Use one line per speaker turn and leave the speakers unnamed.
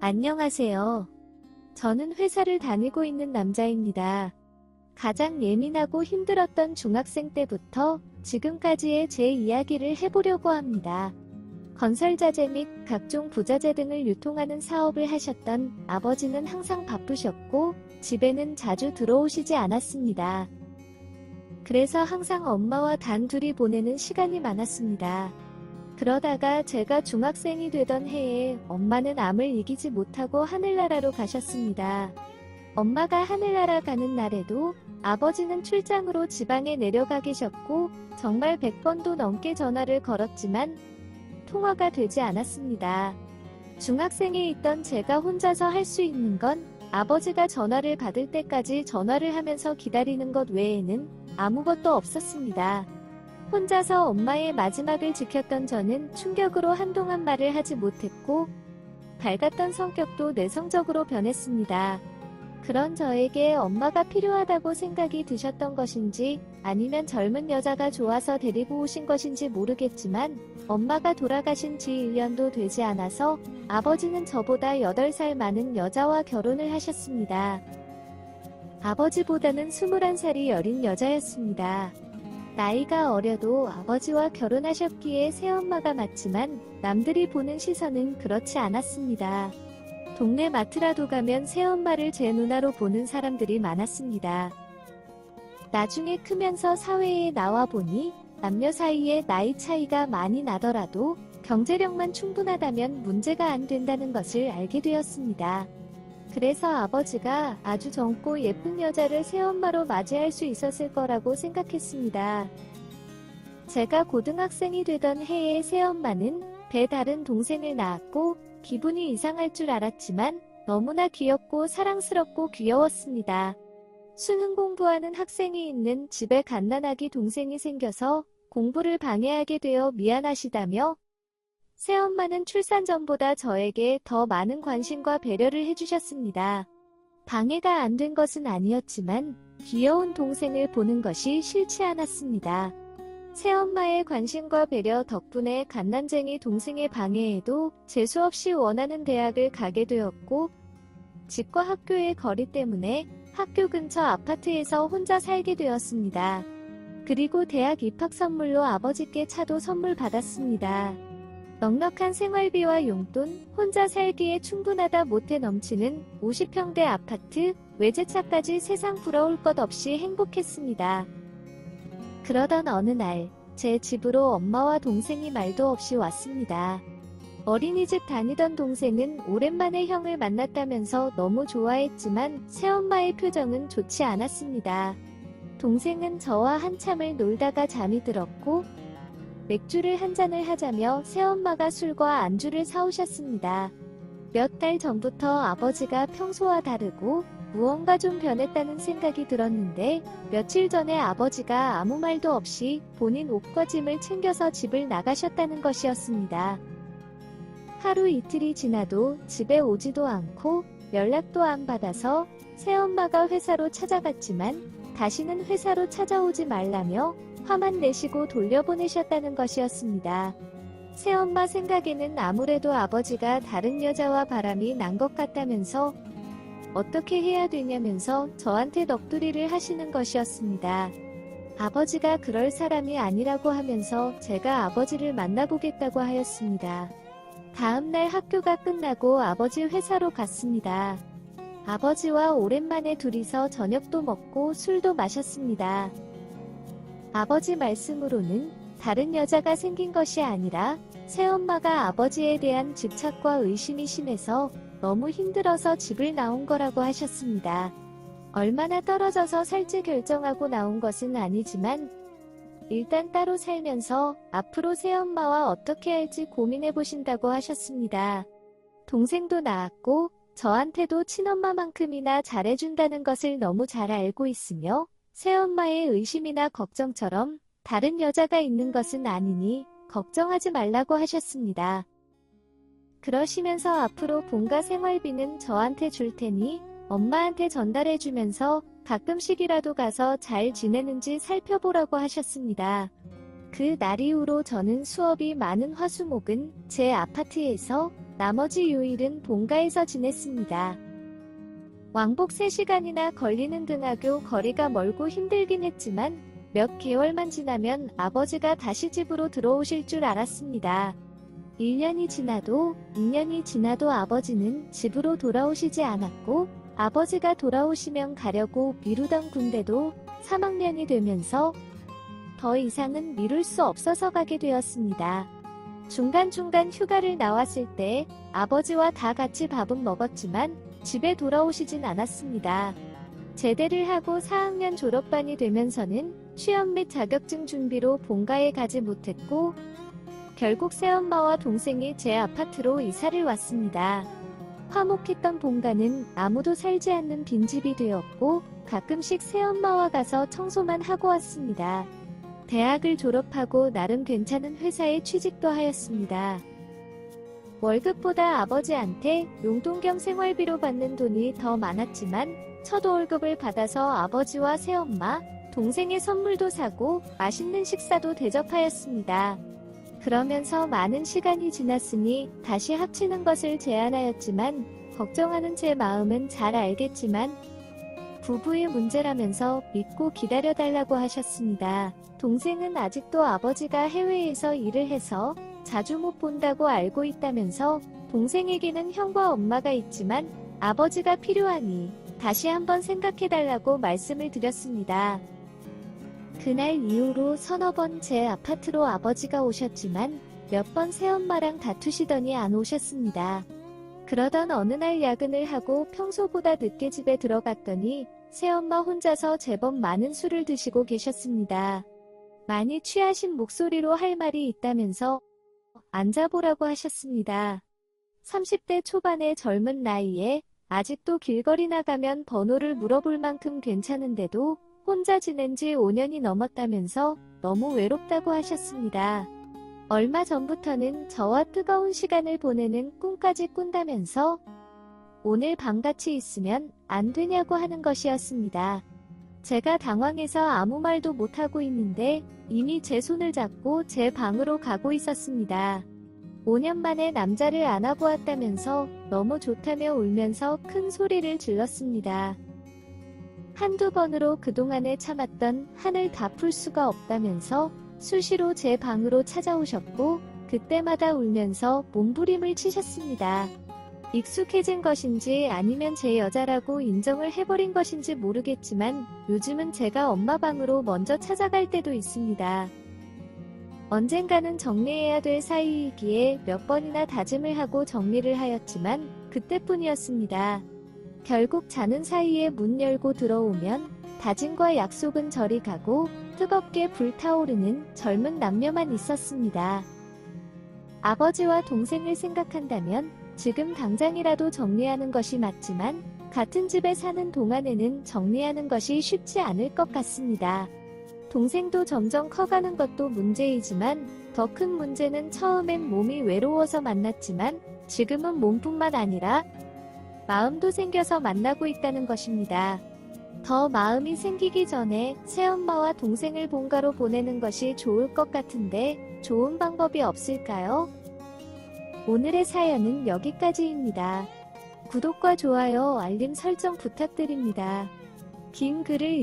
안녕하세요. 저는 회사를 다니고 있는 남자입니다. 가장 예민하고 힘들었던 중학생 때부터 지금까지의 제 이야기를 해보려고 합니다. 건설자재 및 각종 부자재 등을 유통하는 사업을 하셨던 아버지는 항상 바쁘셨고 집에는 자주 들어오시지 않았습니다. 그래서 항상 엄마와 단둘이 보내는 시간이 많았습니다. 그러다가 제가 중학생이 되던 해에 엄마는 암을 이기지 못하고 하늘나라로 가셨습니다. 엄마가 하늘나라 가는 날에도 아버지는 출장으로 지방에 내려가 계셨고 정말 100번도 넘게 전화를 걸었지만 통화가 되지 않았습니다. 중학생에 있던 제가 혼자서 할 수 있는 건 아버지가 전화를 받을 때까지 전화를 하면서 기다리는 것 외에는 아무것도 없었습니다. 혼자서 엄마의 마지막을 지켰던 저는 충격으로 한동안 말을 하지 못했고 밝았던 성격도 내성적으로 변했습니다. 그런 저에게 엄마가 필요하다고 생각이 드셨던 것인지 아니면 젊은 여자가 좋아서 데리고 오신 것인지 모르겠지만 엄마가 돌아가신 지 1년도 되지 않아서 아버지는 저보다 8살 많은 여자와 결혼을 하셨습니다. 아버지보다는 21살이 어린 여자였습니다. 나이가 어려도 아버지와 결혼하셨기에 새엄마가 맞지만 남들이 보는 시선은 그렇지 않았습니다. 동네 마트라도 가면 새엄마를 제 누나로 보는 사람들이 많았습니다. 나중에 크면서 사회에 나와 보니 남녀 사이에 나이 차이가 많이 나더라도 경제력만 충분하다면 문제가 안 된다는 것을 알게 되었습니다. 그래서 아버지가 아주 젊고 예쁜 여자를 새엄마로 맞이할 수 있었을 거라고 생각했습니다. 제가 고등학생이 되던 해에 새엄마는 배 다른 동생을 낳았고 기분이 이상할 줄 알았지만 너무나 귀엽고 사랑스럽고 귀여웠습니다. 수능 공부하는 학생이 있는 집에 갓난아기 동생이 생겨서 공부를 방해하게 되어 미안하시다며 새엄마는 출산 전보다 저에게 더 많은 관심과 배려를 해주셨습니다. 방해가 안 된 것은 아니었지만 귀여운 동생을 보는 것이 싫지 않았습니다. 새엄마의 관심과 배려 덕분에 갓난쟁이 동생의 방해에도 재수없이 원하는 대학을 가게 되었고 집과 학교의 거리 때문에 학교 근처 아파트에서 혼자 살게 되었습니다. 그리고 대학 입학 선물로 아버지께 차도 선물 받았습니다. 넉넉한 생활비와 용돈, 혼자 살기에 충분하다 못해 넘치는 50평대 아파트, 외제차까지 세상 부러울 것 없이 행복했습니다. 그러던 어느 날, 제 집으로 엄마와 동생이 말도 없이 왔습니다. 어린이집 다니던 동생은 오랜만에 형을 만났다면서 너무 좋아했지만 새엄마의 표정은 좋지 않았습니다. 동생은 저와 한참을 놀다가 잠이 들었고 맥주를 한 잔을 하자며 새엄마가 술과 안주를 사오셨습니다. 몇 달 전부터 아버지가 평소와 다르고 무언가 좀 변했다는 생각이 들었는데 며칠 전에 아버지가 아무 말도 없이 본인 옷과 짐을 챙겨서 집을 나가셨다는 것이었습니다. 하루 이틀이 지나도 집에 오지도 않고 연락도 안 받아서 새엄마가 회사로 찾아갔지만 다시는 회사로 찾아오지 말라며 화만 내시고 돌려보내셨다는 것이었습니다. 새엄마 생각에는 아무래도 아버지가 다른 여자와 바람이 난 것 같다면서 어떻게 해야 되냐면서 저한테 넋두리를 하시는 것이었습니다. 아버지가 그럴 사람이 아니라고 하면서 제가 아버지를 만나보겠다고 하였습니다. 다음날 학교가 끝나고 아버지 회사로 갔습니다. 아버지와 오랜만에 둘이서 저녁도 먹고 술도 마셨습니다. 아버지 말씀으로는 다른 여자가 생긴 것이 아니라 새엄마가 아버지에 대한 집착과 의심이 심해서 너무 힘들어서 집을 나온 거라고 하셨습니다. 얼마나 떨어져서 살지 결정하고 나온 것은 아니지만 일단 따로 살면서 앞으로 새엄마와 어떻게 할지 고민해 보신다고 하셨습니다. 동생도 낳았고 저한테도 친엄마만큼이나 잘해준다는 것을 너무 잘 알고 있으며 새엄마의 의심이나 걱정처럼 다른 여자가 있는 것은 아니니 걱정하지 말라고 하셨습니다. 그러시면서 앞으로 본가 생활비는 저한테 줄 테니 엄마한테 전달해주면서 가끔씩이라도 가서 잘 지내는지 살펴보라고 하셨습니다. 그 날 이후로 저는 수업이 많은 화수목은 제 아파트에서 나머지 요일은 본가에서 지냈습니다. 왕복 3시간이나 걸리는 등하교 거리가 멀고 힘들긴 했지만 몇 개월만 지나면 아버지가 다시 집으로 들어오실 줄 알았습니다. 1년이 지나도 2년이 지나도 아버지는 집으로 돌아오시지 않았고 아버지가 돌아오시면 가려고 미루던 군대도 3학년이 되면서 더 이상은 미룰 수 없어서 가게 되었습니다. 중간중간 휴가를 나왔을 때 아버지와 다 같이 밥은 먹었지만 집에 돌아오시진 않았습니다. 제대를 하고 4학년 졸업반이 되면서는 취업 및 자격증 준비로 본가에 가지 못했고 결국 새엄마와 동생이 제 아파트로 이사를 왔습니다. 화목했던 본가는 아무도 살지 않는 빈집이 되었고 가끔씩 새엄마와 가서 청소만 하고 왔습니다. 대학을 졸업하고 나름 괜찮은 회사에 취직도 하였습니다. 월급보다 아버지한테 용돈 겸 생활비로 받는 돈이 더 많았지만 첫 월급을 받아서 아버지와 새엄마, 동생의 선물도 사고 맛있는 식사도 대접하였습니다. 그러면서 많은 시간이 지났으니 다시 합치는 것을 제안하였지만 걱정하는 제 마음은 잘 알겠지만 부부의 문제라면서 믿고 기다려달라고 하셨습니다. 동생은 아직도 아버지가 해외에서 일을 해서 자주 못 본다고 알고 있다면서 동생에게는 형과 엄마가 있지만 아버지가 필요하니 다시 한번 생각해달라고 말씀을 드렸습니다. 그날 이후로 서너 번 제 아파트로 아버지가 오셨지만 몇 번 새엄마랑 다투시더니 안 오셨습니다. 그러던 어느 날 야근을 하고 평소보다 늦게 집에 들어갔더니 새엄마 혼자서 제법 많은 술을 드시고 계셨습니다. 많이 취하신 목소리로 할 말이 있다면서 앉아보라고 하셨습니다. 30대 초반의 젊은 나이에 아직도 길거리 나가면 번호를 물어볼 만큼 괜찮은데도 혼자 지낸 지 5년이 넘었다면서 너무 외롭다고 하셨습니다. 얼마 전부터는 저와 뜨거운 시간을 보내는 꿈까지 꾼다면서 오늘 밤 같이 있으면 안 되냐고 하는 것이었습니다. 제가 당황해서 아무 말도 못하고 있는데 이미 제 손을 잡고 제 방으로 가고 있었습니다. 5년 만에 남자를 안아보았다면서 너무 좋다며 울면서 큰 소리를 질렀습니다. 한두 번으로 그동안에 참았던 한을 다 풀 수가 없다면서 수시로 제 방으로 찾아오셨고 그때마다 울면서 몸부림을 치셨습니다. 익숙해진 것인지 아니면 제 여자라고 인정을 해버린 것인지 모르겠지만 요즘은 제가 엄마 방으로 먼저 찾아갈 때도 있습니다. 언젠가는 정리해야 될 사이이기에 몇 번이나 다짐을 하고 정리를 하였지만 그때뿐이었습니다. 결국 자는 사이에 문 열고 들어오면 다짐과 약속은 저리 가고 뜨겁게 불타오르는 젊은 남녀만 있었습니다. 아버지와 동생을 생각한다면 지금 당장이라도 정리하는 것이 맞지만 같은 집에 사는 동안에는 정리하는 것이 쉽지 않을 것 같습니다. 동생도 점점 커가는 것도 문제이지만 더 큰 문제는 처음엔 몸이 외로워서 만났지만 지금은 몸뿐만 아니라 마음도 생겨서 만나고 있다는 것입니다. 더 마음이 생기기 전에 새엄마와 동생을 본가로 보내는 것이 좋을 것 같은데 좋은 방법이 없을까요? 오늘의 사연은 여기까지입니다. 구독과 좋아요, 알림 설정 부탁드립니다. 긴 글을